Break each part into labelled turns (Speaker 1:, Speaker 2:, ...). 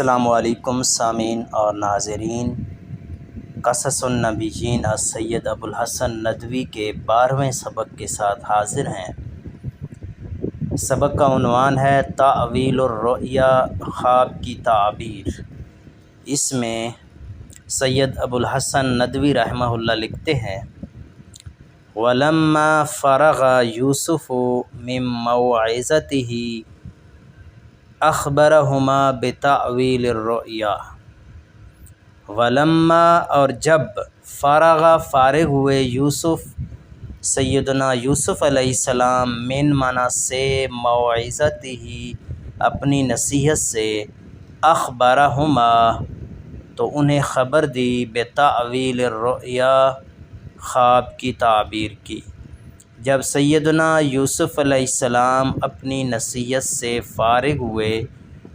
Speaker 1: السلام علیکم سامعین اور ناظرین، قصص النبیین سید ابوالحسن ندوی کے 12ویں سبق کے ساتھ حاضر ہیں۔ سبق کا عنوان ہے تأویل الرؤیا، خواب کی تعبیر۔ اس میں سید ابوالحسن ندوی رحمہ اللہ لکھتے ہیں: وَلَمَّا فَرَغَ يُوسُفُ مِن مَوْعِظَتِهِ اخبرهما بتأویل الرؤیا۔ ولما اور جب فارغ ہوئے یوسف سیدنا یوسف علیہ السلام من منا سے موعظته اپنی نصیحت سے، اخبرهما تو انہیں خبر دی، بتأویل الرؤیا خواب کی تعبیر کی۔ جب سیدنا یوسف علیہ السلام اپنی نصیحت سے فارغ ہوئے،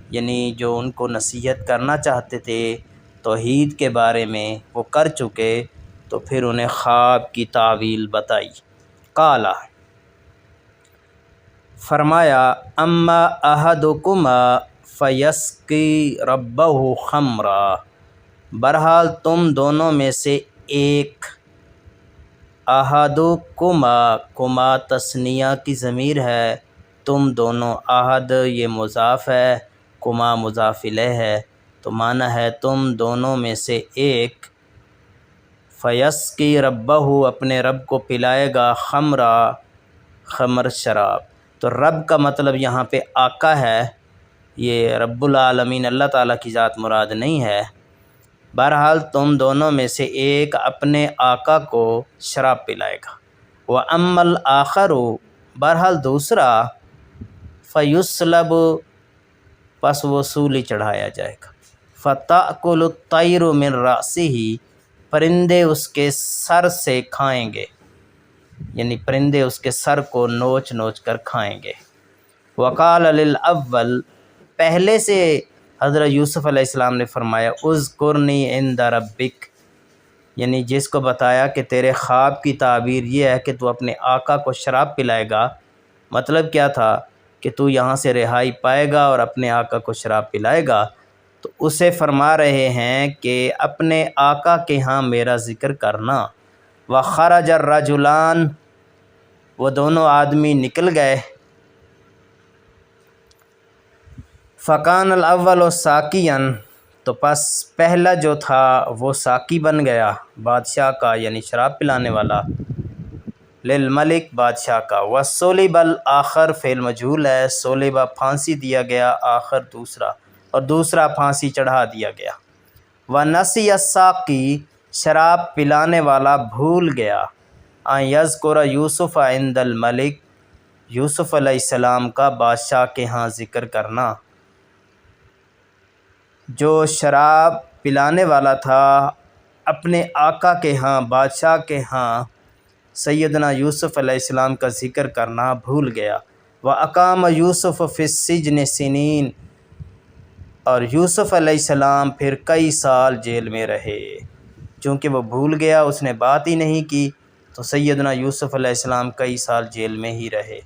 Speaker 1: یعنی جو ان کو نصیحت کرنا چاہتے تھے توحید کے بارے میں وہ کر چکے، تو پھر انہیں خواب کی تعویل بتائی۔ قالا فرمایا، اما احدکما فیسقی ربہ خمرا، بہرحال تم دونوں میں سے ایک، احدکما کما تثنیہ کی ضمیر ہے، تم دونوں، احد یہ مضاف ہے، کما مضاف الیہ ہے، تو معنی ہے تم دونوں میں سے ایک، فیسقی ربہ اپنے رب کو پلائے گا، خمرا خمر شراب۔ تو رب کا مطلب یہاں پہ آقا ہے، یہ رب العالمین اللہ تعالیٰ کی ذات مراد نہیں ہے۔ بہرحال تم دونوں میں سے ایک اپنے آقا کو شراب پلائے گا۔ وَأَمَّا الْآخَرُ بہرحال دوسرا، فَيُسْلَبُ پس وہ سولی چڑھایا جائے گا۔ فَتَأْكُلُ الطَّيْرُ مِن رَأْسِهِ پرندے اس کے سر سے کھائیں گے، یعنی پرندے اس کے سر کو نوچ نوچ کر کھائیں گے۔ وَقَالَ لِلْأَوَّلِ پہلے سے حضرت یوسف علیہ السلام نے فرمایا، اذکرنی عند ربک، یعنی جس کو بتایا کہ تیرے خواب کی تعبیر یہ ہے کہ تو اپنے آقا کو شراب پلائے گا، مطلب کیا تھا کہ تو یہاں سے رہائی پائے گا اور اپنے آقا کو شراب پلائے گا، تو اسے فرما رہے ہیں کہ اپنے آقا کے ہاں میرا ذکر کرنا۔ وَخَرَجَ الرَّجُلَانِ وہ دونوں آدمی نکل گئے۔ فَكَانَ الْأَوَّلُ سَاقِيًا تو پس پہلا جو تھا وہ ساقی بن گیا، بادشاہ کا، یعنی شراب پلانے والا، للملک بادشاہ کا۔ وَصُلِبَ الْآخَرُ فعل مجہول ہے، صُلِبَ پھانسی دیا گیا، آخر دوسرا، اور دوسرا پھانسی چڑھا دیا گیا۔ وَنَسِيَ السَّاقِي شراب پلانے والا بھول گیا، ان یذکر یوسف عند الملک یوسف علیہ السلام کا بادشاہ کے ہاں ذکر کرنا۔ جو شراب پلانے والا تھا اپنے آقا کے ہاں، بادشاہ کے ہاں سیدنا یوسف علیہ السلام کا ذکر کرنا بھول گیا۔ وَأَقَامَ يُوسُفُ فِي السِّجْنِ سِنِينَ اور یوسف علیہ السلام پھر کئی سال جیل میں رہے، چونکہ وہ بھول گیا، اس نے بات ہی نہیں کی، تو سیدنا یوسف علیہ السلام کئی سال جیل میں ہی رہے۔